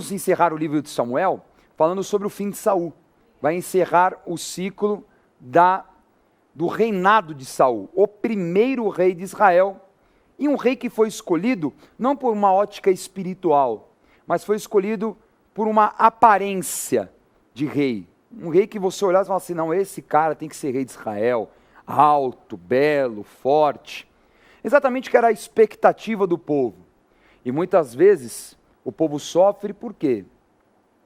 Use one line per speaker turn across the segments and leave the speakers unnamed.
vamos encerrar o livro de Samuel falando sobre o fim de Saul. Vai encerrar o ciclo do reinado de Saul, o primeiro rei de Israel, e um rei que foi escolhido não por uma ótica espiritual, mas foi escolhido por uma aparência de rei. Um rei que você olhar e falar assim, não, esse cara tem que ser rei de Israel, alto, belo, forte. Exatamente o que era a expectativa do povo. E muitas vezes o povo sofre por quê?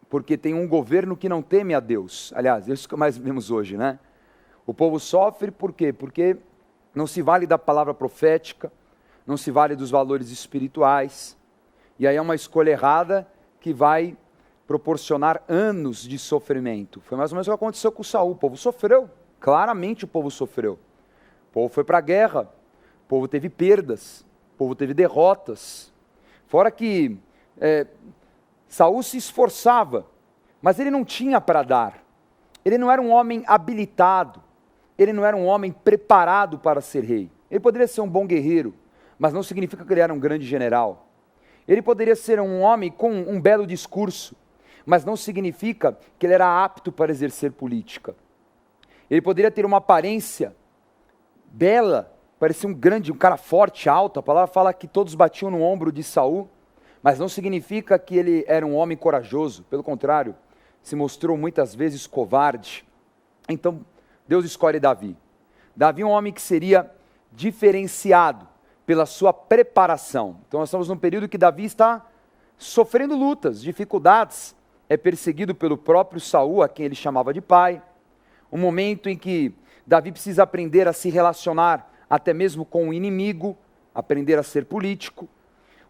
Porque tem um governo que não teme a Deus. Aliás, isso que mais vemos hoje, né? O povo sofre por quê? Porque não se vale da palavra profética, não se vale dos valores espirituais. E aí é uma escolha errada que vai proporcionar anos de sofrimento. Foi mais ou menos o que aconteceu com Saul. O povo sofreu, claramente o povo sofreu. O povo foi para a guerra, o povo teve perdas, o povo teve derrotas. Fora que Saul se esforçava, mas ele não tinha para dar. Ele não era um homem habilitado, ele não era um homem preparado para ser rei. Ele poderia ser um bom guerreiro, mas não significa que ele era um grande general. Ele poderia ser um homem com um belo discurso, mas não significa que ele era apto para exercer política. Ele poderia ter uma aparência bela, parecia um cara forte, alto. A palavra fala que todos batiam no ombro de Saul, mas não significa que ele era um homem corajoso. Pelo contrário, se mostrou muitas vezes covarde. Então, Deus escolhe Davi. Davi é um homem que seria diferenciado pela sua preparação. Então nós estamos num período que Davi está sofrendo lutas, dificuldades, é perseguido pelo próprio Saul, a quem ele chamava de pai. Um momento em que Davi precisa aprender a se relacionar até mesmo com o inimigo, aprender a ser político.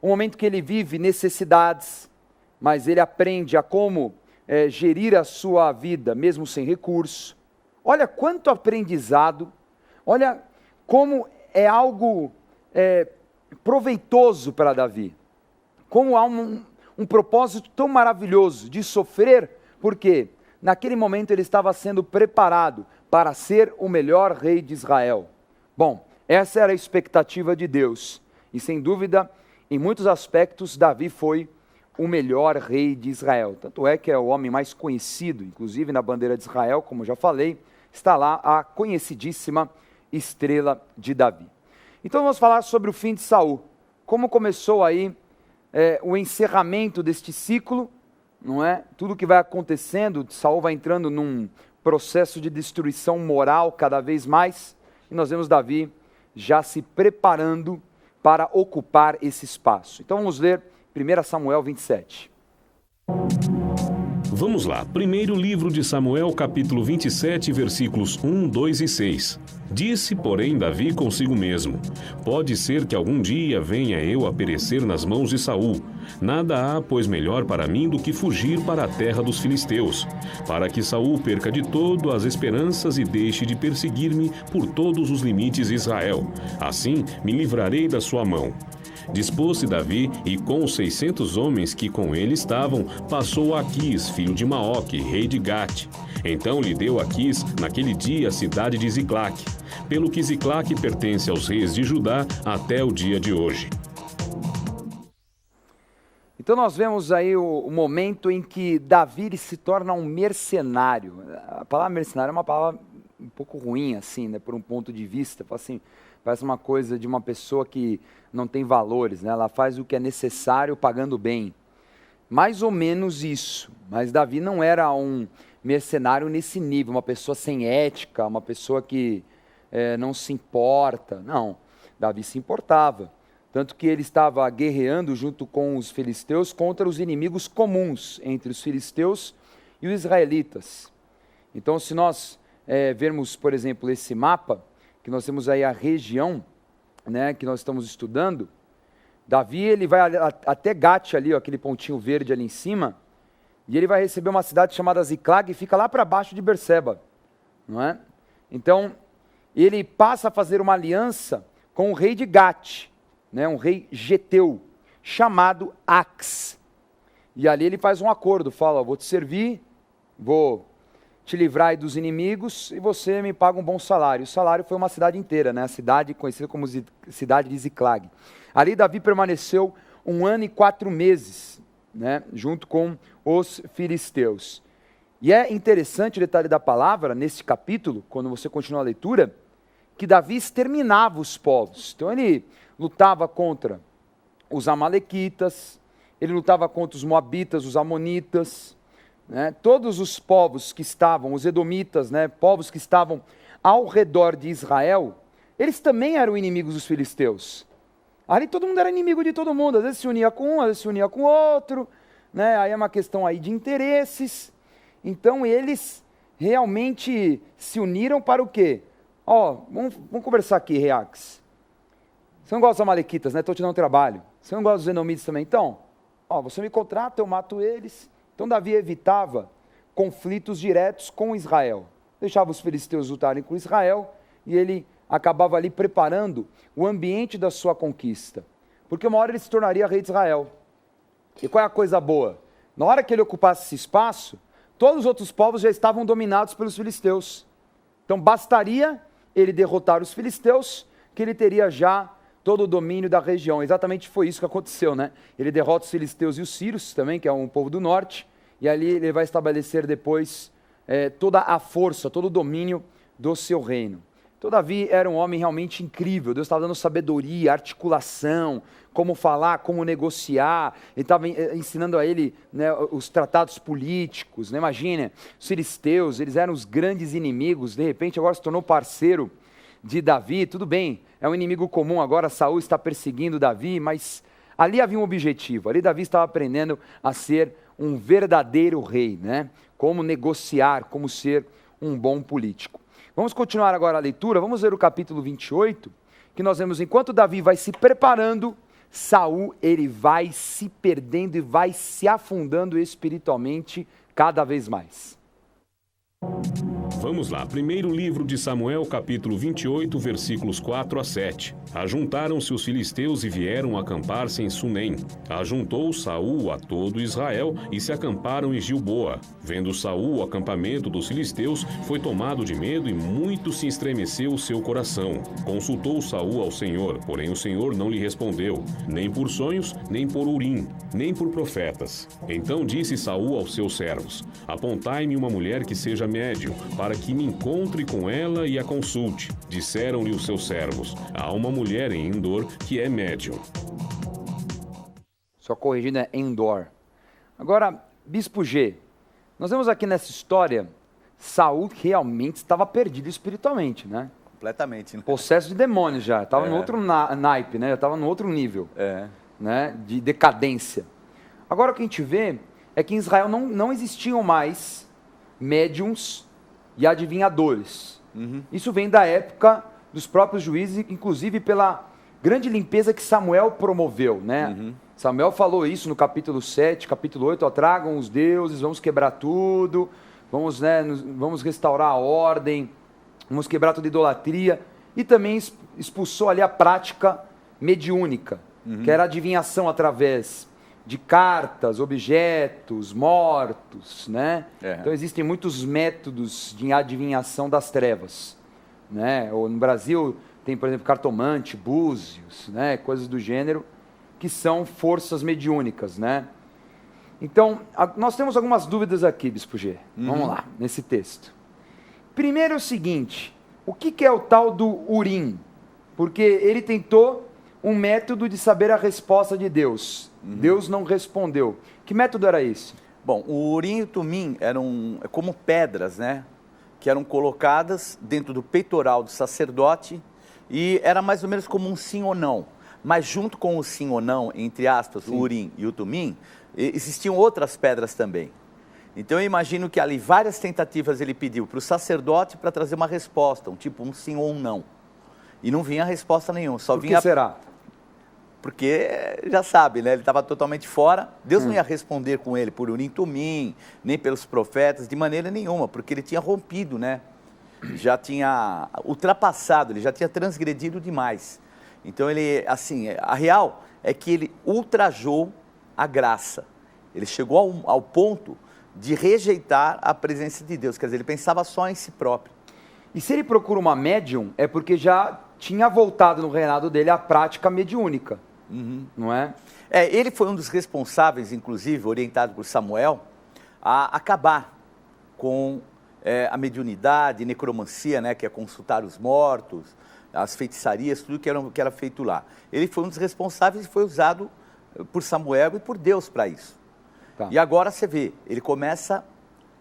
Um momento que ele vive necessidades, mas ele aprende a como gerir a sua vida, mesmo sem recurso. Olha quanto aprendizado, olha como é algo proveitoso para Davi. Como há um propósito tão maravilhoso de sofrer, porque naquele momento ele estava sendo preparado para ser o melhor rei de Israel. Bom, essa era a expectativa de Deus. E sem dúvida, em muitos aspectos, Davi foi o melhor rei de Israel. Tanto é que é o homem mais conhecido, inclusive na bandeira de Israel, como já falei, está lá a conhecidíssima estrela de Davi. Então vamos falar sobre o fim de Saul. Como começou aí o encerramento deste ciclo, não é? Tudo que vai acontecendo, Saul vai entrando num processo de destruição moral cada vez mais, e nós vemos Davi já se preparando para ocupar esse espaço. Então vamos ler 1 Samuel 27.
Vamos lá, primeiro livro de Samuel, capítulo 27, versículos 1, 2 e 6. Disse, porém, Davi consigo mesmo: pode ser que algum dia venha eu a perecer nas mãos de Saul. Nada há, pois, melhor para mim do que fugir para a terra dos filisteus, para que Saul perca de todo as esperanças e deixe de perseguir-me por todos os limites de Israel. Assim me livrarei da sua mão. Dispôs-se Davi, e com os 600 homens que com ele estavam, passou a Aquis, filho de Maoque, rei de Gate. Então lhe deu Aquis, naquele dia, a cidade de Ziclaque, pelo que Ziclaque pertence aos reis de Judá até o dia de hoje.
Então nós vemos aí o momento em que Davi se torna um mercenário. A palavra mercenário é uma palavra um pouco ruim, assim, né, por um ponto de vista, assim, parece uma coisa de uma pessoa que não tem valores, né? Ela faz o que é necessário pagando bem. Mais ou menos isso, mas Davi não era um mercenário nesse nível, uma pessoa sem ética, uma pessoa que não se importa. Não, Davi se importava. Tanto que ele estava guerreando junto com os filisteus contra os inimigos comuns entre os filisteus e os israelitas. Então, se nós vermos, por exemplo, esse mapa, que nós temos aí a região, né, que nós estamos estudando, Davi ele vai até Gate ali, ó, aquele pontinho verde ali em cima, e ele vai receber uma cidade chamada Ziclag, e fica lá para baixo de Berseba, não é? Então, ele passa a fazer uma aliança com o rei de Gate, né, um rei geteu, chamado Ax. E ali ele faz um acordo, fala, vou te servir, vou te livrar aí dos inimigos e você me paga um bom salário. O salário foi uma cidade inteira, né? A cidade conhecida como cidade de Ziclag. Ali Davi permaneceu 1 ano e 4 meses. né, junto com os filisteus. E é interessante o detalhe da palavra, nesse capítulo, quando você continua a leitura, que Davi exterminava os povos. Então ele lutava contra os amalequitas, ele lutava contra os moabitas, os amonitas, né, todos os povos que estavam, os edomitas, né, povos que estavam ao redor de Israel, eles também eram inimigos dos filisteus. Ali todo mundo era inimigo de todo mundo, às vezes se unia com um, às vezes se unia com o outro, né, aí é uma questão aí de interesses. Então eles realmente se uniram para o quê? Vamos conversar aqui, Reax. Você não gosta dos amalequitas, né? Estou te dando trabalho. Você não gosta dos edomitas também? Então, você me contrata, eu mato eles. Então Davi evitava conflitos diretos com Israel. Deixava os filisteus lutarem com Israel e ele acabava ali preparando o ambiente da sua conquista. Porque uma hora ele se tornaria rei de Israel. E qual é a coisa boa? Na hora que ele ocupasse esse espaço, todos os outros povos já estavam dominados pelos filisteus. Então bastaria ele derrotar os filisteus, que ele teria já todo o domínio da região. Exatamente foi isso que aconteceu, né? Ele derrota os filisteus e os sírios também, que é um povo do norte, e ali ele vai estabelecer depois toda a força, todo o domínio do seu reino. Então Davi era um homem realmente incrível. Deus estava dando sabedoria, articulação, como falar, como negociar. Ele estava ensinando a ele, né, os tratados políticos, né? Imagina, os filisteus, eles eram os grandes inimigos, de repente agora se tornou parceiro de Davi. Tudo bem, é um inimigo comum agora, Saul está perseguindo Davi, mas ali havia um objetivo, ali Davi estava aprendendo a ser um verdadeiro rei, né? Como negociar, como ser um bom político. Vamos continuar agora a leitura, vamos ver o capítulo 28, que nós vemos enquanto Davi vai se preparando, Saul ele vai se perdendo e vai se afundando espiritualmente cada vez mais.
Vamos lá, primeiro livro de Samuel, capítulo 28, versículos 4 a 7. Ajuntaram-se os filisteus e vieram acampar-se em Sunem. Ajuntou Saul a todo Israel e se acamparam em Gilboa. Vendo Saul o acampamento dos filisteus, foi tomado de medo e muito se estremeceu o seu coração. Consultou Saul ao Senhor, porém o Senhor não lhe respondeu, nem por sonhos, nem por Urim, nem por profetas. Então disse Saul aos seus servos: apontai-me uma mulher que seja médium, para que me encontre com ela e a consulte. Disseram-lhe os seus servos: há uma mulher em Endor que é médium.
Só corrigindo, é Endor. Agora, Bispo G, nós vemos aqui nessa história, Saul realmente estava perdido espiritualmente, né?
Completamente, né?
Possesso de demônios já, estava no outro naipe, né? Já estava no outro nível, né? De decadência. Agora o que a gente vê é que em Israel não existiam mais médiums e adivinhadores. Isso vem da época dos próprios juízes, inclusive pela grande limpeza que Samuel promoveu, né? Samuel falou isso no capítulo 7, capítulo 8, tragam os deuses, vamos quebrar tudo, vamos restaurar a ordem, vamos quebrar toda idolatria, e também expulsou ali a prática mediúnica, que era a adivinhação através de cartas, objetos, mortos, né? Então existem muitos métodos de adivinhação das trevas, né? Ou no Brasil tem, por exemplo, cartomante, búzios, né? Coisas do gênero, que são forças mediúnicas, né? Então, nós temos algumas dúvidas aqui, Bispo G. Vamos lá, nesse texto. Primeiro é o seguinte, o que é o tal do Urim? Porque ele tentou um método de saber a resposta de Deus. Deus não respondeu. Que método era esse?
Bom, o Urim e o Tumim eram como pedras, né? Que eram colocadas dentro do peitoral do sacerdote e era mais ou menos como um sim ou não. Mas junto com o sim ou não, entre aspas, o Urim e o Tumim, existiam outras pedras também. Então eu imagino que ali várias tentativas ele pediu para o sacerdote para trazer uma resposta, um sim ou um não. E não vinha resposta nenhuma, só vinha...
Por que será?
Porque, já sabe, né? Ele estava totalmente fora, Deus não ia responder com ele por Urim Tumim, nem pelos profetas, de maneira nenhuma, porque ele tinha rompido, né? Já tinha ultrapassado, ele já tinha transgredido demais. Então ele, assim, a real é que ele ultrajou a graça. Ele chegou ao ponto de rejeitar a presença de Deus, quer dizer, ele pensava só em si próprio.
E se ele procura uma médium, é porque já tinha voltado no reinado dele a prática mediúnica, não é?
Ele foi um dos responsáveis, inclusive, orientado por Samuel, a acabar com a mediunidade, necromancia, né, que é consultar os mortos, as feitiçarias, tudo que era feito lá. Ele foi um dos responsáveis e foi usado por Samuel e por Deus para isso.
Tá.
E agora você vê, ele começa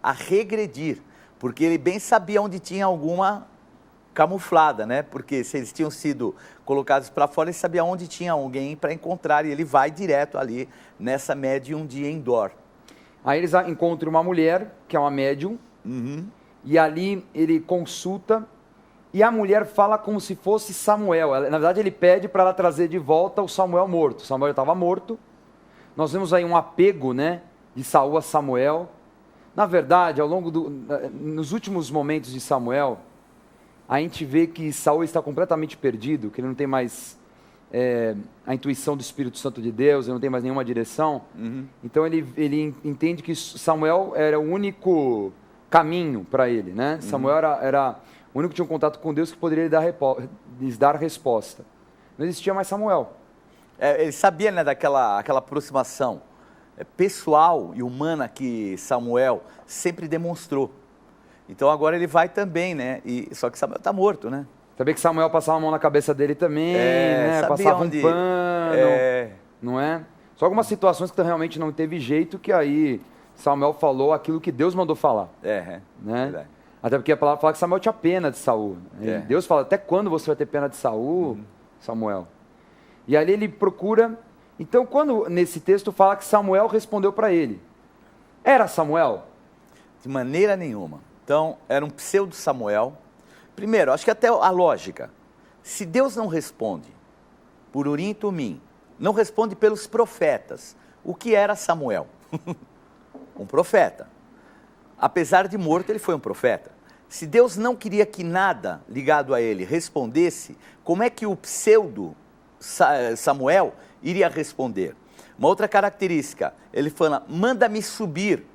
a regredir, porque ele bem sabia onde tinha alguma camuflada, né? Porque se eles tinham sido colocados para fora, ele sabia onde tinha alguém para encontrar, e ele vai direto ali nessa médium de Endor.
Aí eles encontram uma mulher, que é uma médium, e ali ele consulta, e a mulher fala como se fosse Samuel. Na verdade, ele pede para ela trazer de volta o Samuel morto. Samuel estava morto. Nós vemos aí um apego, né, de Saul a Samuel. Na verdade, nos últimos momentos de Samuel, a gente vê que Saul está completamente perdido, que ele não tem mais a intuição do Espírito Santo de Deus, ele não tem mais nenhuma direção. Então ele entende que Samuel era o único caminho para ele, né? Samuel era o único que tinha um contato com Deus que poderia lhes dar resposta. Não existia mais Samuel.
Ele sabia, né, aquela aproximação pessoal e humana que Samuel sempre demonstrou. Então agora ele vai também, né? Só que Samuel está morto, né?
Sabia que Samuel passava a mão na cabeça dele também, né? Passava um pano, não é? Só algumas situações que realmente não teve jeito, que aí Samuel falou aquilo que Deus mandou falar. Né?
Verdade.
Até porque a palavra fala que Samuel tinha pena de Saul. Deus fala, até quando você vai ter pena de Saul, Samuel? E ali ele procura. Então, quando nesse texto fala que Samuel respondeu para ele, era Samuel?
De maneira nenhuma. Então, era um pseudo Samuel. Primeiro, acho que até a lógica. Se Deus não responde por Urim e Tumim, não responde pelos profetas, o que era Samuel? Um profeta. Apesar de morto, ele foi um profeta. Se Deus não queria que nada ligado a ele respondesse, como é que o pseudo Samuel iria responder? Uma outra característica, ele fala, manda-me subir,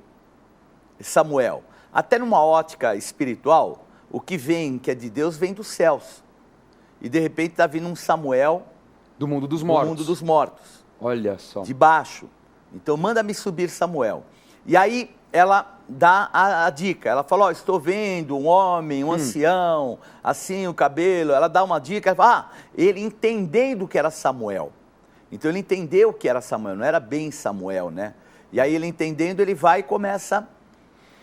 Samuel. Até numa ótica espiritual, o que vem, que é de Deus, vem dos céus. E de repente está vindo um Samuel
do mundo dos mortos.
Do mundo dos mortos.
Olha só.
De baixo. Então manda-me subir, Samuel. E aí ela dá a dica. Ela fala, estou vendo um homem, um ancião, assim o cabelo. Ela dá uma dica. Ela fala, ele entendendo que era Samuel. Então ele entendeu que era Samuel, não era bem Samuel, né? E aí ele entendendo, ele vai e começa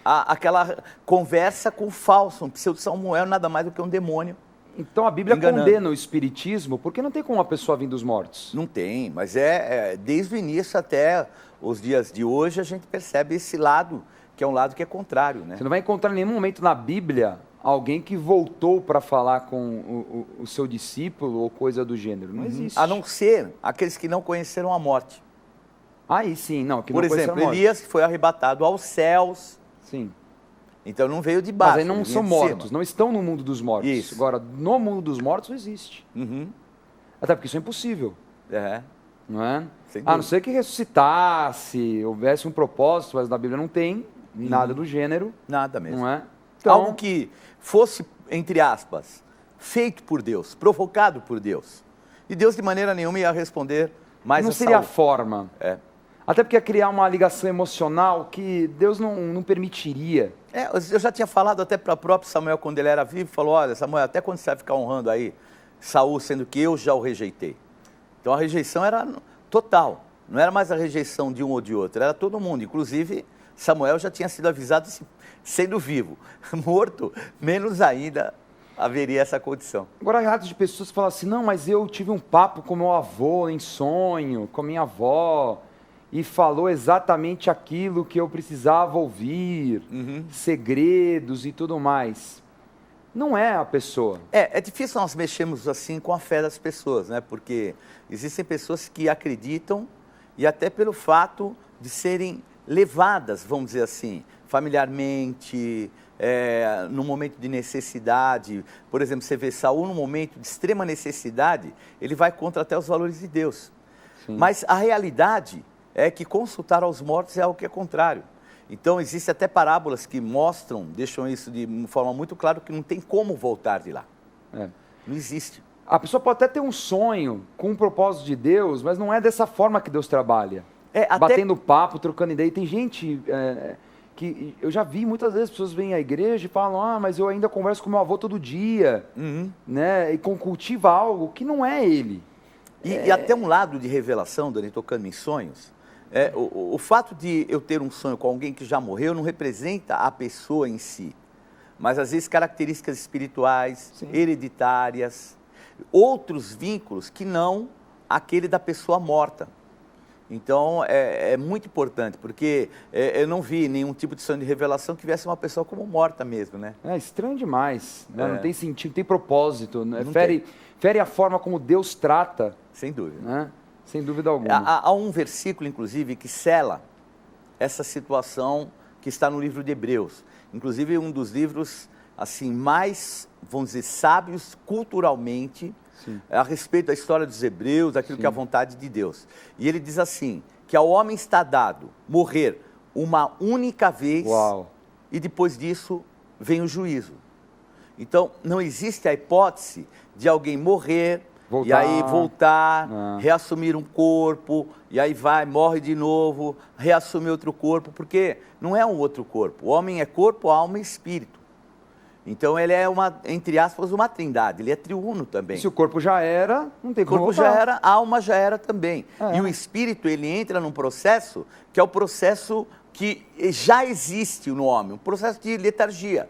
aquela conversa com o falso. Um pseudo Samuel nada mais do que um demônio.
Então a Bíblia condena o espiritismo, porque não tem como uma pessoa vir dos mortos.
Não tem, mas desde o início até os dias de hoje a gente percebe esse lado, que é um lado que é contrário, né?
Você não vai encontrar em nenhum momento na Bíblia alguém que voltou para falar com o seu discípulo ou coisa do gênero. Não existe.
A não ser aqueles que não conheceram a morte.
Aí sim, não, que
Por
não conheceram a
exemplo,
morte.
Elias que foi arrebatado aos céus.
Sim.
Então não veio de baixo.
Mas aí não são mortos, não estão no mundo dos mortos.
Isso.
Agora, no mundo dos mortos não existe. Até porque isso é impossível. Não é? A não ser que ressuscitasse, houvesse um propósito, mas na Bíblia não tem nada do gênero.
Nada mesmo.
Não é? Então,
algo que fosse, entre aspas, feito por Deus, provocado por Deus. E Deus de maneira nenhuma ia responder mais
não
a
seria a
Saul.
forma. Até porque ia criar uma ligação emocional que Deus não permitiria.
Eu já tinha falado até para o próprio Samuel quando ele era vivo, falou, olha Samuel, até quando você vai ficar honrando aí Saul, sendo que eu já o rejeitei? Então a rejeição era total, não era mais a rejeição de um ou de outro, era todo mundo, inclusive Samuel já tinha sido avisado sendo vivo, morto, menos ainda haveria essa condição.
Agora, relatos de pessoas que falam assim, não, mas eu tive um papo com meu avô em sonho, com minha avó, e falou exatamente aquilo que eu precisava ouvir, segredos e tudo mais. Não é a pessoa.
É difícil nós mexermos assim com a fé das pessoas, né? Porque existem pessoas que acreditam e até pelo fato de serem levadas, vamos dizer assim, familiarmente, no momento de necessidade. Por exemplo, você vê Saul num momento de extrema necessidade, ele vai contra até os valores de Deus.
Sim.
Mas a realidade é que consultar aos mortos é algo que é contrário. Então, existem até parábolas que mostram, deixam isso de uma forma muito clara, que não tem como voltar de lá. Não existe.
A pessoa pode até ter um sonho com um propósito de Deus, mas não é dessa forma que Deus trabalha. Batendo papo, trocando ideia. E tem gente que eu já vi muitas vezes, pessoas vêm à igreja e falam, mas eu ainda converso com meu avô todo dia, né? E cultiva algo que não é ele.
E até um lado de revelação, Dani, tocando em sonhos, o fato de eu ter um sonho com alguém que já morreu não representa a pessoa em si, mas às vezes características espirituais, hereditárias, outros vínculos que não aquele da pessoa morta. Então, é muito importante, porque eu não vi nenhum tipo de sonho de revelação que viesse uma pessoa como morta mesmo, né?
É estranho demais, né? Não tem sentido, não tem propósito, né? Fere a forma como Deus trata.
Sem dúvida.
Né? Sem dúvida alguma.
Há um versículo, inclusive, que sela essa situação que está no livro de Hebreus. Inclusive, um dos livros assim mais, vamos dizer, sábios culturalmente, a respeito da história dos hebreus, daquilo que é a vontade de Deus. E ele diz assim, que ao homem está dado morrer uma única vez, e depois disso vem o juízo. Então, não existe a hipótese de alguém morrer, e aí voltar, reassumir um corpo, e aí morre de novo, reassume outro corpo, porque não é um outro corpo. O homem é corpo, alma e espírito. Então, ele é, entre aspas, uma trindade, ele é triuno também.
Se o corpo já era, não tem como voltar.
O corpo já era, a alma já era também. E o espírito, ele entra num processo, que é o processo que já existe no homem, um processo de letargia.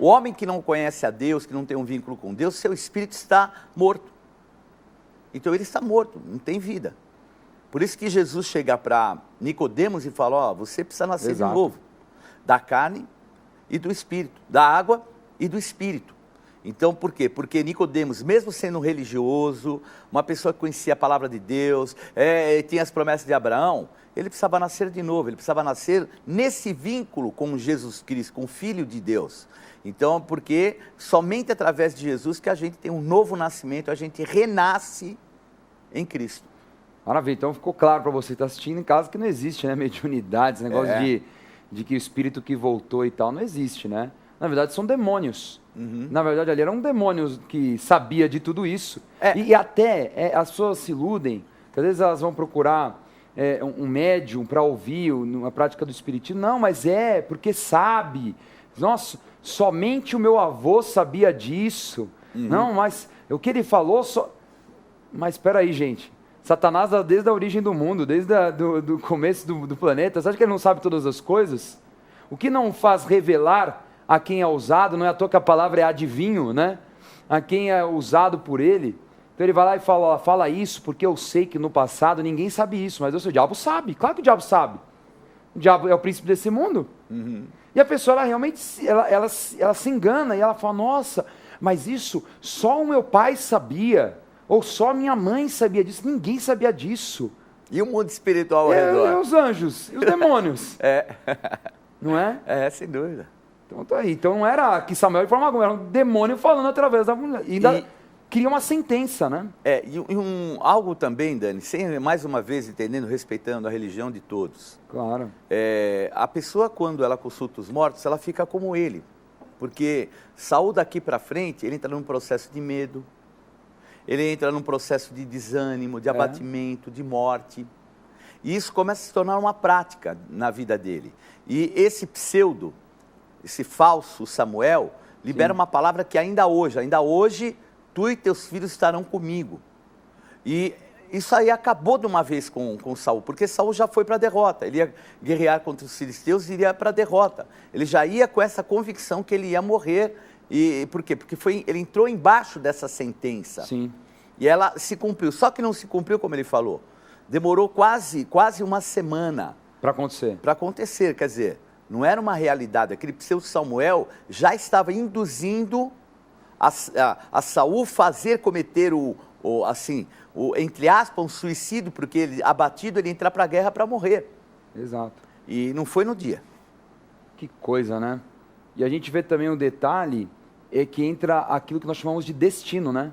O homem que não conhece a Deus, que não tem um vínculo com Deus, seu espírito está morto. Então, ele está morto, não tem vida. Por isso que Jesus chega para Nicodemos e fala, você precisa nascer de novo, da carne e do espírito, da água e do espírito. Então, por quê? Porque Nicodemos, mesmo sendo um religioso, uma pessoa que conhecia a palavra de Deus, tinha as promessas de Abraão, ele precisava nascer de novo, ele precisava nascer nesse vínculo com Jesus Cristo, com o Filho de Deus. Então, porque somente através de Jesus que a gente tem um novo nascimento, a gente renasce em Cristo.
Maravilha, então ficou claro para você que está assistindo em casa que não existe, né, mediunidade, esse negócio de que o espírito que voltou e tal, não existe, né? Na verdade, são demônios. Na verdade, ali era um demônio que sabia de tudo isso. E até as pessoas se iludem, que às vezes elas vão procurar um médium para ouvir uma prática do espiritismo. Não, mas porque sabe. Nossa, somente o meu avô sabia disso. Não, mas o que ele falou... Mas espera aí, gente. Satanás, desde a origem do mundo, desde do começo do planeta, você acha que ele não sabe todas as coisas? O que não faz revelar a quem é usado, não é à toa que a palavra é adivinho, né? A quem é usado por ele. Então ele vai lá e fala isso, porque eu sei que no passado ninguém sabe isso, mas o diabo sabe, claro que o diabo sabe. O diabo é o príncipe desse mundo. E a pessoa, ela realmente, ela se engana, e ela fala, nossa, mas isso só o meu pai sabia. Ou só minha mãe sabia disso, ninguém sabia disso.
E o mundo espiritual ao redor?
E os anjos, e os demônios. Não é?
Sem dúvida.
Então tá aí. Então não era que Samuel de forma alguma, era um demônio falando através da mulher. E ainda cria uma sentença, né?
Algo também, Dani, mais uma vez entendendo, respeitando a religião de todos.
Claro.
A pessoa, quando ela consulta os mortos, ela fica como ele. Porque Saul daqui para frente, ele entra num processo de medo. Ele entra num processo de desânimo, de abatimento, de morte. E isso começa a se tornar uma prática na vida dele. E esse pseudo, esse falso Samuel, libera uma palavra que ainda hoje, tu e teus filhos estarão comigo. E isso aí acabou de uma vez com Saul, porque Saul já foi para a derrota. Ele ia guerrear contra os filisteus e iria para a derrota. Ele já ia com essa convicção que ele ia morrer. E por quê? Porque ele entrou embaixo dessa sentença. E ela se cumpriu. Só que não se cumpriu, como ele falou. Demorou quase uma semana.
Para acontecer.
Para acontecer, quer dizer, não era uma realidade. Aquele pseudo Samuel já estava induzindo a Saul cometer entre aspas, um suicídio, porque ele, abatido, ele ia entrar para a guerra para morrer.
Exato.
E não foi no dia.
Que coisa, né? E a gente vê também um detalhe, que entra aquilo que nós chamamos de destino, né?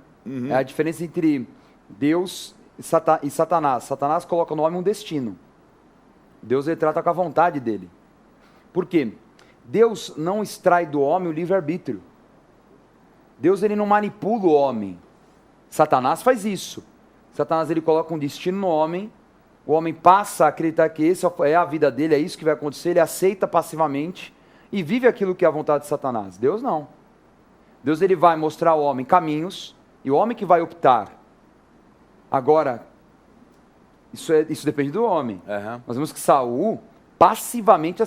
É a diferença entre Deus e Satanás. Satanás coloca no homem um destino. Deus, ele trata com a vontade dele. Por quê? Deus não extrai do homem o livre-arbítrio. Deus, ele não manipula o homem. Satanás faz isso. Satanás ele coloca um destino no homem, o homem passa a acreditar que esse é a vida dele, é isso que vai acontecer, ele aceita passivamente e vive aquilo que é a vontade de Satanás. Deus não. Deus ele vai mostrar ao homem caminhos e o homem que vai optar. Agora, isso depende do homem.
Uhum.
Nós vemos que Saul passivamente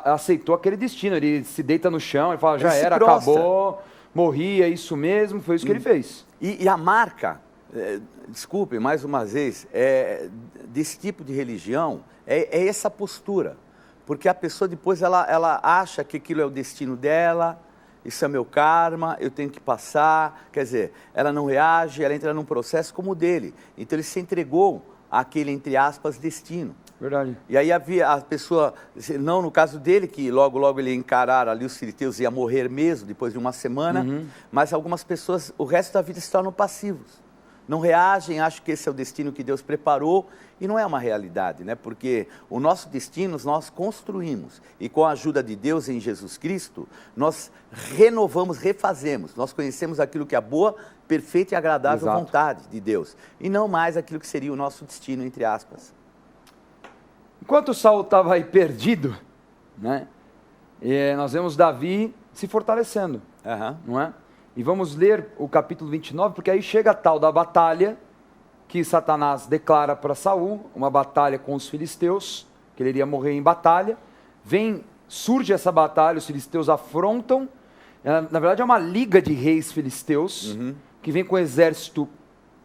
aceitou aquele destino. Ele se deita no chão, ele fala, já era, acabou, morri, é isso mesmo, foi isso que ele fez.
E a marca, desculpe, mais uma vez, desse tipo de religião é essa postura. Porque a pessoa depois ela acha que aquilo é o destino dela, isso é meu karma, eu tenho que passar. Quer dizer, ela não reage, ela entra num processo como o dele. Então ele se entregou àquele, entre aspas, destino.
Verdade.
E aí havia a pessoa, não no caso dele, que logo ele ia encarar ali os filisteus, ia morrer mesmo depois de uma semana, mas algumas pessoas, o resto da vida se tornam passivos. Não reagem, acham que esse é o destino que Deus preparou, e não é uma realidade, né? Porque o nosso destino nós construímos, e com a ajuda de Deus em Jesus Cristo, nós renovamos, refazemos, nós conhecemos aquilo que é a boa, perfeita e agradável vontade de Deus, e não mais aquilo que seria o nosso destino, entre aspas.
Enquanto Saul estava aí perdido, né? Nós vemos Davi se fortalecendo, não é? E vamos ler o capítulo 29, porque aí chega a tal da batalha que Satanás declara para Saul, uma batalha com os filisteus, que ele iria morrer em batalha. Surge essa batalha, os filisteus afrontam, na verdade é uma liga de reis filisteus, que vem com um exército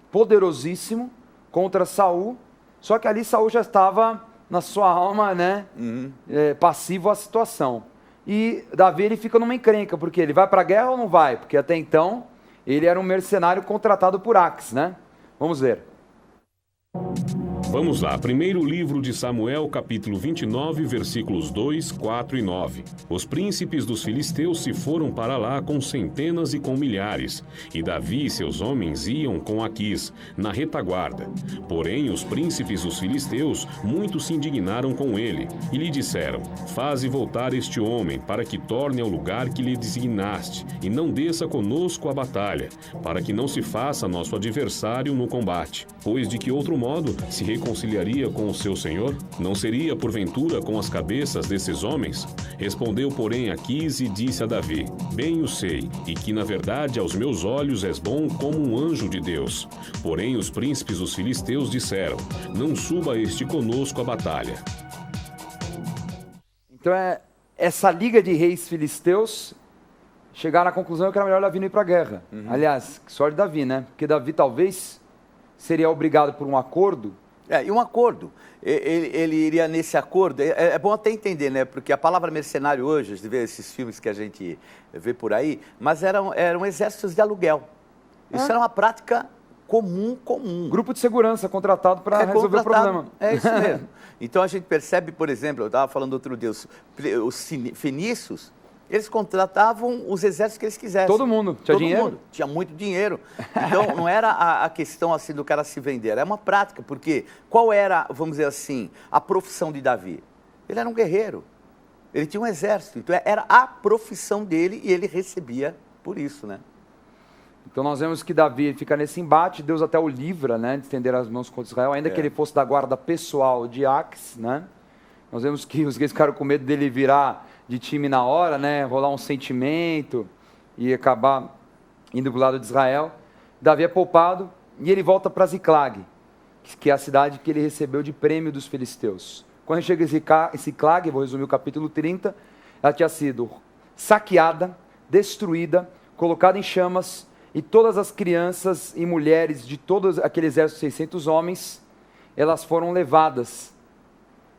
poderosíssimo contra Saul, só que ali Saul já estava na sua alma, né, passivo à situação. E Davi ele fica numa encrenca, porque ele vai para a guerra ou não vai? Porque até então ele era um mercenário contratado por Aques, né? Vamos ver.
Vamos lá, primeiro livro de Samuel, capítulo 29, versículos 2, 4 e 9. Os príncipes dos filisteus se foram para lá com centenas e com milhares, e Davi e seus homens iam com Aquis, na retaguarda. Porém, os príncipes dos filisteus muito se indignaram com ele, e lhe disseram, faze voltar este homem, para que torne ao lugar que lhe designaste, e não desça conosco a batalha, para que não se faça nosso adversário no combate. Pois de que outro modo se reconciliaria com o seu senhor? Não seria, porventura, com as cabeças desses homens? Respondeu, porém, Aquis e disse a Davi, bem o sei, e que, na verdade, aos meus olhos és bom como um anjo de Deus. Porém, os príncipes dos filisteus disseram, não suba este conosco a batalha.
Então, essa liga de reis filisteus chegaram à conclusão que era melhor Davi não ir para a guerra. Aliás, que sorte de Davi, né? Porque Davi talvez seria obrigado por um acordo.
E um acordo. Ele iria nesse acordo. É bom até entender, né? Porque a palavra mercenário hoje, a gente vê esses filmes que a gente vê por aí, mas eram exércitos de aluguel. Isso era uma prática comum.
Grupo de segurança contratado para resolver o problema.
É isso mesmo. Então a gente percebe, por exemplo, eu estava falando outro dia, os fenícios, eles contratavam os exércitos que eles quisessem.
Todo mundo. Tinha dinheiro?
Mundo. Tinha muito dinheiro. Então, não era a questão assim do cara se vender, era uma prática, porque qual era, vamos dizer assim, a profissão de Davi? Ele era um guerreiro. Ele tinha um exército. Então, era a profissão dele e ele recebia por isso, né?
Então, nós vemos que Davi fica nesse embate, Deus até o livra, né, de estender as mãos contra Israel, ainda que ele fosse da guarda pessoal de Aques, né? Nós vemos que os reis ficaram com medo dele virar de time na hora, né, rolar um sentimento e acabar indo para o lado de Israel. Davi é poupado e ele volta para Ziclag, que é a cidade que ele recebeu de prêmio dos filisteus. Quando ele chega em Ziclag, vou resumir o capítulo 30, ela tinha sido saqueada, destruída, colocada em chamas, e todas as crianças e mulheres de todos aqueles exércitos de 600 homens, elas foram levadas.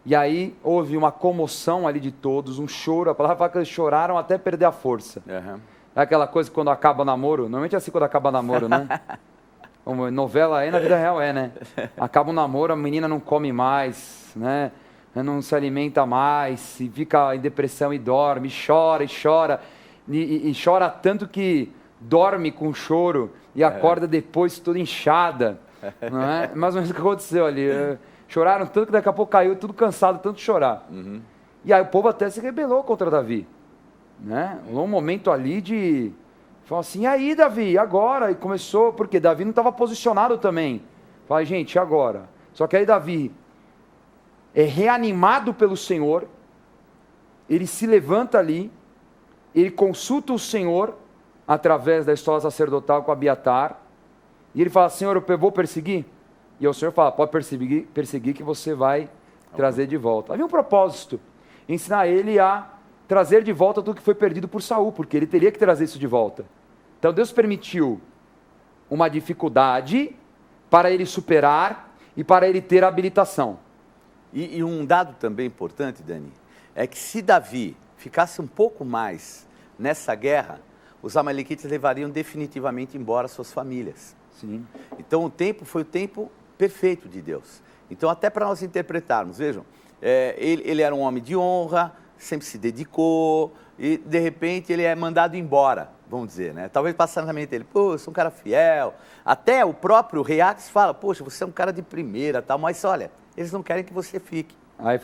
E aí houve uma comoção ali de todos, um choro, a palavra fala que eles choraram até perder a força. É aquela coisa que quando acaba o namoro, normalmente é assim quando acaba o namoro, né? Como novela na vida real né? Acaba o namoro, a menina não come mais, né? Não se alimenta mais, e fica em depressão e dorme, chora, e chora tanto que dorme com choro e acorda depois toda inchada, não é? Mais ou menos o que aconteceu ali. Choraram tanto que daqui a pouco caiu tudo cansado, tanto chorar. E aí o povo até se rebelou contra Davi, né? Um momento ali de Falou assim, e aí, Davi, e agora? E começou, porque Davi não estava posicionado também. Falei, gente, e agora? Só que aí Davi é reanimado pelo Senhor, ele se levanta ali, ele consulta o Senhor, através da história sacerdotal com Abiatar, e ele fala, Senhor, eu vou perseguir? E o Senhor fala, pode perseguir que você vai trazer de volta. Havia um propósito, ensinar ele a trazer de volta tudo que foi perdido por Saul, porque ele teria que trazer isso de volta. Então Deus permitiu uma dificuldade para ele superar e para ele ter habilitação.
E um dado também importante, Dani, é que se Davi ficasse um pouco mais nessa guerra, os amalequitas levariam definitivamente embora suas famílias.
Sim.
Então o tempo foi o tempo perfeito de Deus. Então até para nós interpretarmos, vejam, ele era um homem de honra, sempre se dedicou, e de repente ele é mandado embora, vamos dizer, né? Talvez passando na mente dele, pô, eu sou um cara fiel. Até o próprio rei Aques fala, poxa, você é um cara de primeira, tal, mas olha, eles não querem que você fique.
Aí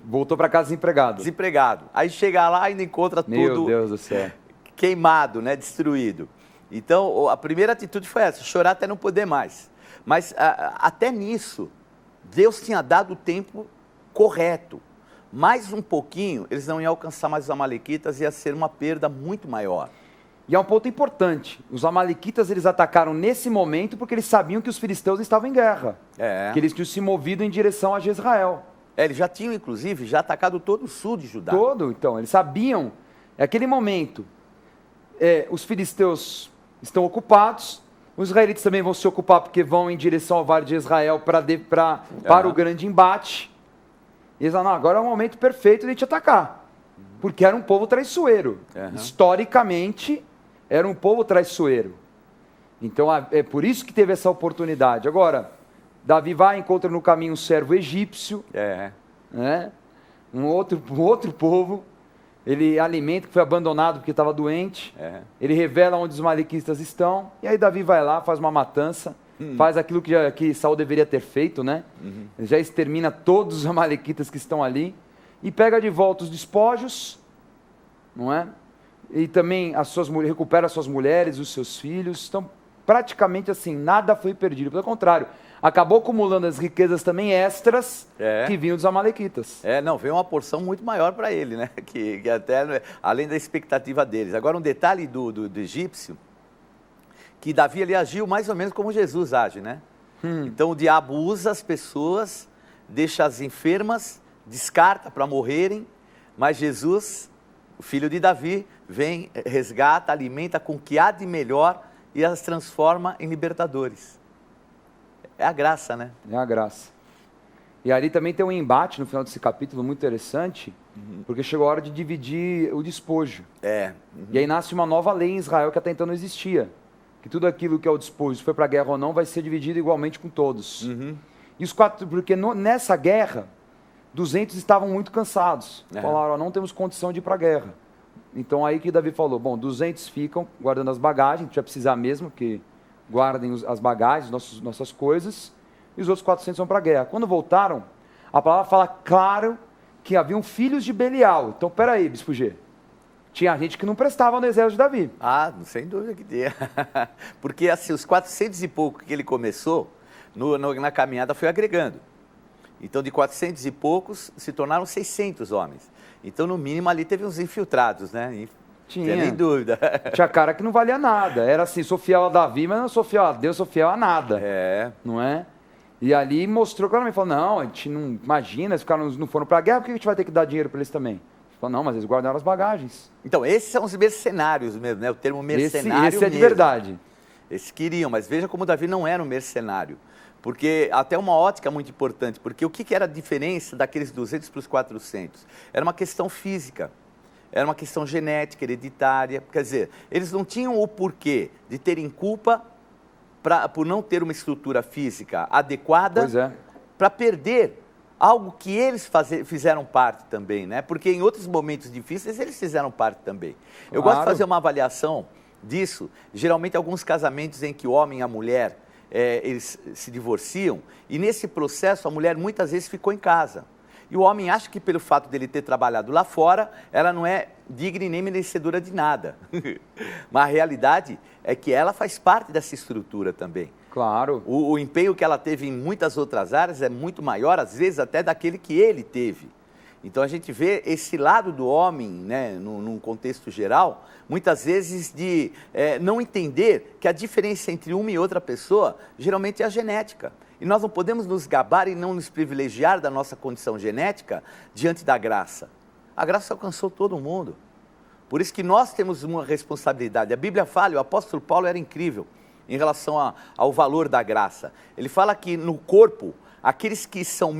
voltou para casa desempregado.
Desempregado. Aí chega lá e ainda encontra
Meu
tudo
Deus do céu.
Queimado, né? Destruído. Então, a primeira atitude foi essa, chorar até não poder mais. Mas até nisso, Deus tinha dado o tempo correto. Mais um pouquinho, eles não iam alcançar mais os amalequitas, ia ser uma perda muito maior.
E é um ponto importante, os amalequitas eles atacaram nesse momento porque eles sabiam que os filisteus estavam em guerra. Que eles tinham se movido em direção a Jezrael.
Eles já tinham, inclusive, já atacado todo o sul de Judá.
Então, eles sabiam, naquele momento, os filisteus estão ocupados, os israelitas também vão se ocupar porque vão em direção ao Vale de Israel para o grande embate. E eles falam, agora é o momento perfeito de a gente atacar, porque era um povo traiçoeiro. Historicamente, era um povo traiçoeiro. Então, é por isso que teve essa oportunidade. Agora, Davi vai e encontra no caminho um servo egípcio, né? um outro povo, ele alimenta, que foi abandonado porque estava doente, ele revela onde os malequistas estão, e aí Davi vai lá, faz uma matança, faz aquilo que Saul deveria ter feito, né? Ele já extermina todos os amalequitas que estão ali, e pega de volta os despojos, não é? E também recupera as suas mulheres, os seus filhos. Então, praticamente assim, nada foi perdido. Pelo contrário, acabou acumulando as riquezas também extras que vinham dos amalequitas.
Não, veio uma porção muito maior para ele, né? Que até, além da expectativa deles. Agora, um detalhe do egípcio, que Davi ali agiu mais ou menos como Jesus age, né? Então, o diabo usa as pessoas, deixa as enfermas, descarta para morrerem, mas Jesus, o filho de Davi, vem, resgata, alimenta com o que há de melhor e as transforma em libertadores. É a graça, né?
É a graça. E ali também tem um embate no final desse capítulo muito interessante, porque chegou a hora de dividir o despojo. E aí nasce uma nova lei em Israel que até então não existia. Que tudo aquilo que é o despojo, se foi para a guerra ou não, vai ser dividido igualmente com todos. E os quatro, porque nessa guerra, 200 estavam muito cansados. Falaram, não temos condição de ir para a guerra. Então aí que Davi falou, bom, 200 ficam guardando as bagagens, a gente vai precisar mesmo que guardem as bagagens, nossas coisas, e os outros 400 vão para a guerra. Quando voltaram, a palavra fala claro que haviam filhos de Belial. Então, peraí, Bispo G, tinha gente que não prestava no exército de Davi.
Sem dúvida que tinha. Porque assim, os 400 e pouco que ele começou, na caminhada foi agregando. Então, de 400 e poucos, se tornaram 600 homens. Então, no mínimo, ali teve uns infiltrados, né?
Tinha,
nem dúvida.
Tinha cara que não valia nada. Era assim, sou fiel a Davi, mas não sou fiel a Deus, sou fiel a nada. Não é? E ali mostrou claramente, falou, não, a gente não imagina, esses caras não foram para a guerra, por que a gente vai ter que dar dinheiro para eles também? Falou, não, mas eles guardaram as bagagens.
Então, esses são os mercenários mesmo, né? O termo mercenário
esse é de verdade.
Eles queriam, mas veja como Davi não era um mercenário. Porque até uma ótica muito importante, porque o que era a diferença daqueles 200 para os 400? Era uma questão física, era uma questão genética, hereditária. Quer dizer, eles não tinham o porquê de terem culpa por não ter uma estrutura física adequada para perder algo que eles fizeram parte também, né? Porque em outros momentos difíceis eles fizeram parte também. Eu gosto de fazer uma avaliação disso. Geralmente alguns casamentos em que o homem e a mulher eles se divorciam, e nesse processo a mulher muitas vezes ficou em casa. E o homem acha que pelo fato dele ter trabalhado lá fora, ela não é digna e nem merecedora de nada. Mas a realidade é que ela faz parte dessa estrutura também.
Claro.
O empenho que ela teve em muitas outras áreas é muito maior, às vezes até daquele que ele teve. Então a gente vê esse lado do homem, né, num contexto geral, muitas vezes de não entender que a diferença entre uma e outra pessoa geralmente é a genética. E nós não podemos nos gabar e não nos privilegiar da nossa condição genética diante da graça. A graça alcançou todo mundo. Por isso que nós temos uma responsabilidade. A Bíblia fala, e o apóstolo Paulo era incrível em relação ao valor da graça. Ele fala que no corpo, aqueles que são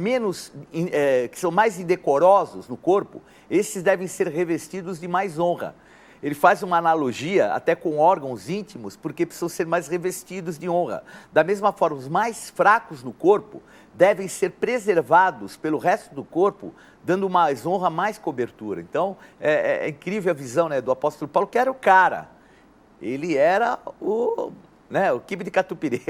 que são mais indecorosos no corpo, esses devem ser revestidos de mais honra. Ele faz uma analogia até com órgãos íntimos, porque precisam ser mais revestidos de honra. Da mesma forma, os mais fracos no corpo devem ser preservados pelo resto do corpo, dando mais honra, mais cobertura. Então, é incrível a visão, né, do apóstolo Paulo, que era o cara. Ele era o quibe de catupiry.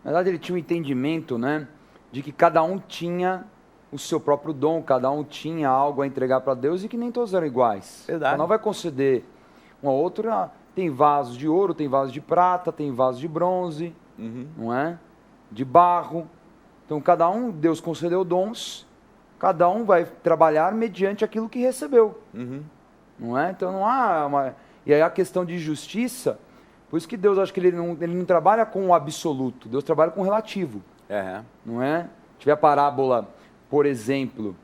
Na verdade, ele tinha um entendimento, né, de que cada um tinha o seu próprio dom, cada um tinha algo a entregar para Deus e que nem todos eram iguais.
Verdade.
Cada um vai conceder um ao outro. Tem vasos de ouro, tem vasos de prata, tem vasos de bronze, não é? De barro. Então, cada um, Deus concedeu dons, cada um vai trabalhar mediante aquilo que recebeu. Não é? Então, não há uma... E aí a questão de justiça, por isso que Deus, acho que ele não trabalha com o absoluto, Deus trabalha com o relativo. Não é? Tiver a parábola, por exemplo,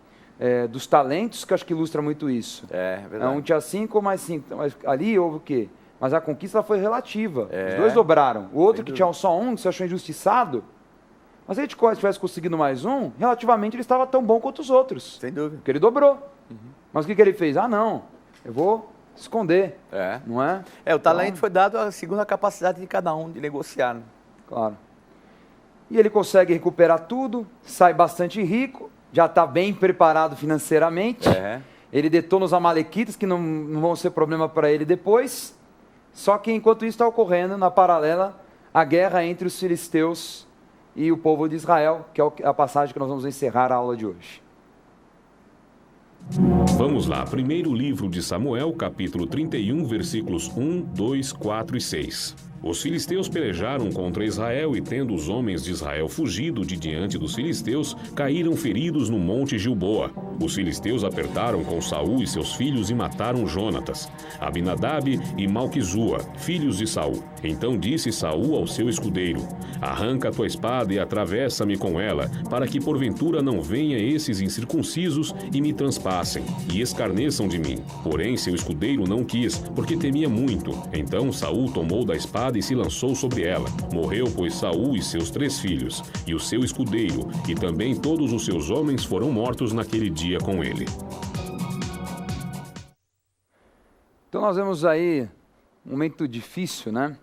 dos talentos, que acho que ilustra muito isso.
Verdade.
Um tinha 5, mais 5. Mas ali houve o quê? Mas a conquista foi relativa. Os dois dobraram. O outro que tinha só um, que se achou injustiçado, mas se ele tivesse conseguido mais um, relativamente ele estava tão bom quanto os outros.
Sem dúvida.
Porque ele dobrou. Mas o que ele fez? Não, eu vou esconder. Não é?
O talento foi dado segundo a capacidade de cada um de negociar. Né?
Claro. E ele consegue recuperar tudo, sai bastante rico, já está bem preparado financeiramente. Ele detona os amalequitas, que não vão ser problema para ele depois. Só que enquanto isso está ocorrendo, na paralela, a guerra entre os filisteus e o povo de Israel, que é a passagem que nós vamos encerrar a aula de hoje.
Vamos lá, primeiro livro de Samuel, capítulo 31, versículos 1, 2, 4 e 6. Os filisteus pelejaram contra Israel e, tendo os homens de Israel fugido de diante dos filisteus, caíram feridos no monte Gilboa. Os filisteus apertaram com Saul e seus filhos e mataram Jonatas, Abinadab e Malquizua, filhos de Saul. Então disse Saul ao seu escudeiro: arranca a tua espada e atravessa-me com ela, para que porventura não venha esses incircuncisos e me transpassem, e escarneçam de mim. Porém seu escudeiro não quis, porque temia muito. Então Saul tomou da espada e se lançou sobre ela. Morreu, pois, Saul e seus 3 filhos, e o seu escudeiro, e também todos os seus homens foram mortos naquele dia com ele.
Então nós vemos aí um momento difícil, né?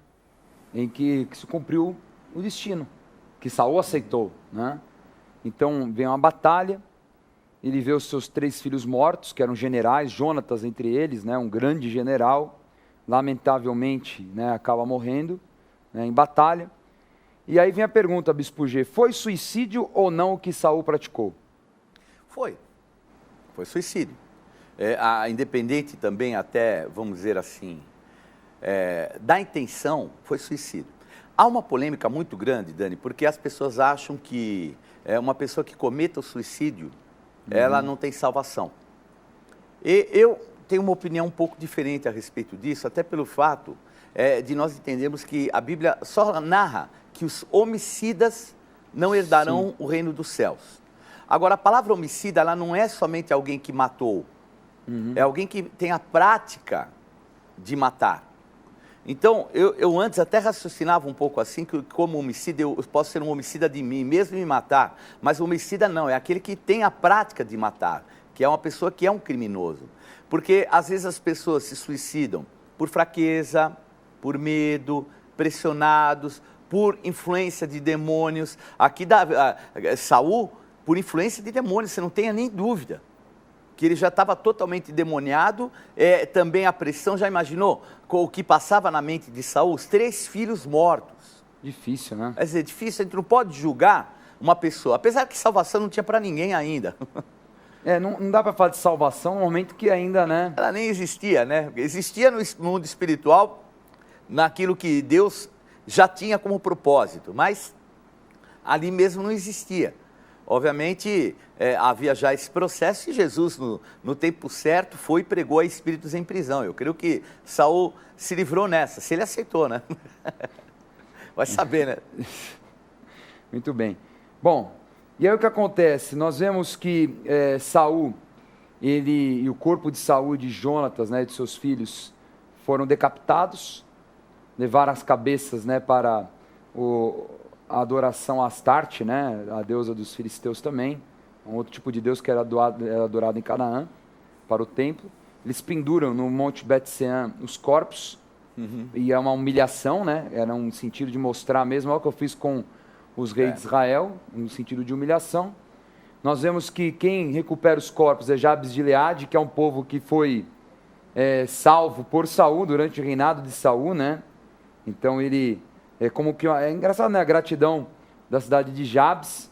Em que se cumpriu o destino, que Saul aceitou, né? Então vem uma batalha, ele vê os seus 3 filhos mortos, que eram generais, Jonatas entre eles, né? Um grande general, lamentavelmente, né, acaba morrendo, né, em batalha. E aí vem a pergunta, Bispo G, foi suicídio ou não o que Saul praticou? Foi
suicídio. Independente também até, vamos dizer assim, da intenção, foi suicídio. Há uma polêmica muito grande, Dani, porque as pessoas acham que uma pessoa que cometa o suicídio, ela não tem salvação. E eu tenho uma opinião um pouco diferente a respeito disso, até pelo fato de nós entendermos que a Bíblia só narra que os homicidas não herdarão o reino dos céus. Agora, a palavra homicida, ela não é somente alguém que matou, é alguém que tem a prática de matar. Então, eu antes até raciocinava um pouco assim, que como homicida, eu posso ser um homicida de mim mesmo e me matar, mas o homicida não, é aquele que tem a prática de matar, que é uma pessoa que é um criminoso. Porque às vezes as pessoas se suicidam por fraqueza, por medo, pressionados, por influência de demônios. Aqui Saul, por influência de demônios, você não tenha nem dúvida. Que ele já estava totalmente demoniado, também a pressão, já imaginou o que passava na mente de Saul? Os 3 filhos mortos.
Difícil, né?
Quer dizer, difícil, a gente não pode julgar, uma pessoa. Apesar que salvação não tinha para ninguém ainda.
Não dá para falar de salvação no momento que ainda, né?
Ela nem existia, né? Existia no mundo espiritual, naquilo que Deus já tinha como propósito, mas ali mesmo não existia. Obviamente, havia já esse processo e Jesus, no tempo certo, foi e pregou a espíritos em prisão. Eu creio que Saul se livrou nessa, se ele aceitou, né? Vai saber, né?
Muito bem. Bom, e aí o que acontece? Nós vemos que Saul, e o corpo de Saul e de Jonatas, né, de seus filhos, foram decapitados, levaram as cabeças, né, para a adoração a Astarte, né, a deusa dos filisteus também, um outro tipo de deus que era adorado em Canaã, para o templo. Eles penduram no Monte Bet-Sean os corpos, e é uma humilhação, né, era um sentido de mostrar mesmo, olha o que eu fiz com os reis de Israel, no sentido de humilhação. Nós vemos que quem recupera os corpos é Jabes de Gileade, que é um povo que foi salvo por Saul durante o reinado de Saul, né? Então ele é engraçado, né? A gratidão da cidade de Jabes,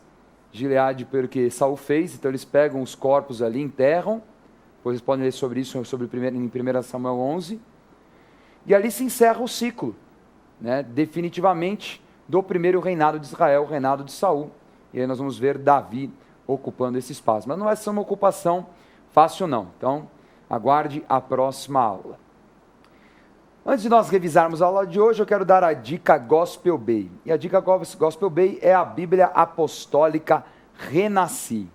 Gileade, pelo que Saul fez. Então eles pegam os corpos ali, enterram. Depois vocês podem ler sobre isso em 1 Samuel 11. E ali se encerra o ciclo, né? Definitivamente, do primeiro reinado de Israel, o reinado de Saul. E aí nós vamos ver Davi ocupando esse espaço. Mas não vai ser uma ocupação fácil, não. Então, aguarde a próxima aula. Antes de nós revisarmos a aula de hoje, eu quero dar a dica Gospel Bay. E a dica Gospel Bay é a Bíblia Apostólica Renasci.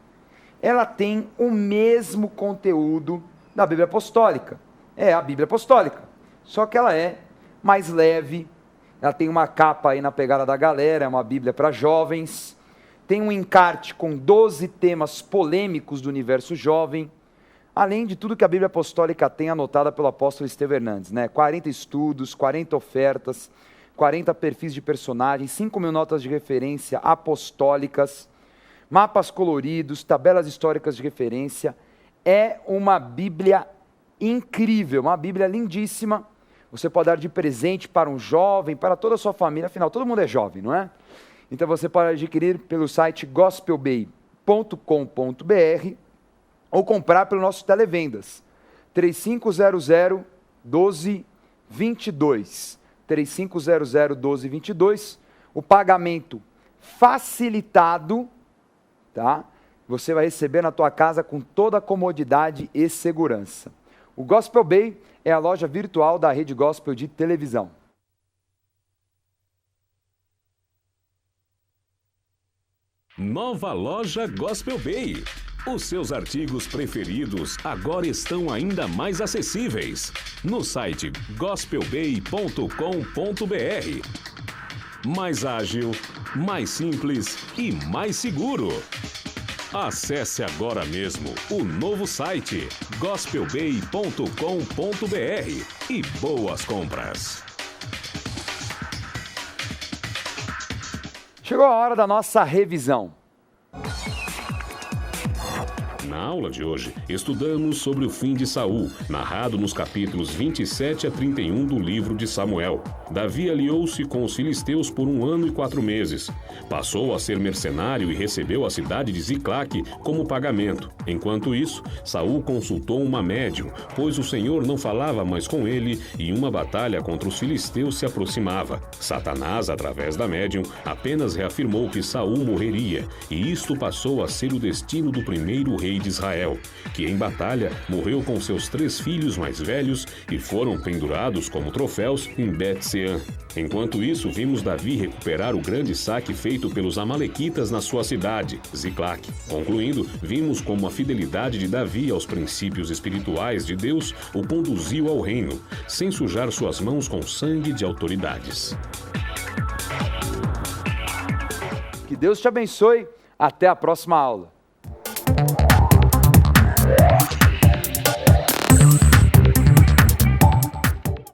Ela tem o mesmo conteúdo da Bíblia Apostólica. É a Bíblia Apostólica. Só que ela é mais leve. Ela tem uma capa aí na pegada da galera, é uma Bíblia para jovens. Tem um encarte com 12 temas polêmicos do universo jovem, além de tudo que a Bíblia Apostólica tem anotada pelo apóstolo Estevão Hernandes, né? 40 estudos, 40 ofertas, 40 perfis de personagens, 5.000 notas de referência apostólicas, mapas coloridos, tabelas históricas de referência. É uma Bíblia incrível, uma Bíblia lindíssima. Você pode dar de presente para um jovem, para toda a sua família, afinal, todo mundo é jovem, não é? Então você pode adquirir pelo site gospelbay.com.br ou comprar pelo nosso televendas, 3500-1222. 3500-1222. O pagamento facilitado, tá? Você vai receber na tua casa com toda a comodidade e segurança. O Gospel Bay é a loja virtual da Rede Gospel de televisão.
Nova loja Gospel Bay. Os seus artigos preferidos agora estão ainda mais acessíveis no site gospelbay.com.br. Mais ágil, mais simples e mais seguro. Acesse agora mesmo o novo site gospelbay.com.br e boas compras.
Chegou a hora da nossa revisão.
Na aula de hoje, estudamos sobre o fim de Saul, narrado nos capítulos 27 a 31 do livro de Samuel. Davi aliou-se com os filisteus por 1 ano e 4 meses. Passou a ser mercenário e recebeu a cidade de Ziclague como pagamento. Enquanto isso, Saul consultou uma médium, pois o Senhor não falava mais com ele e uma batalha contra os filisteus se aproximava. Satanás, através da médium, apenas reafirmou que Saul morreria, e isto passou a ser o destino do primeiro rei de Israel, que em batalha morreu com seus 3 filhos mais velhos e foram pendurados como troféus em Bet-Sean. Enquanto isso, vimos Davi recuperar o grande saque feito pelos amalequitas na sua cidade, Ziclague. Concluindo, vimos como a fidelidade de Davi aos princípios espirituais de Deus o conduziu ao reino, sem sujar suas mãos com sangue de autoridades.
Que Deus te abençoe. Até a próxima aula.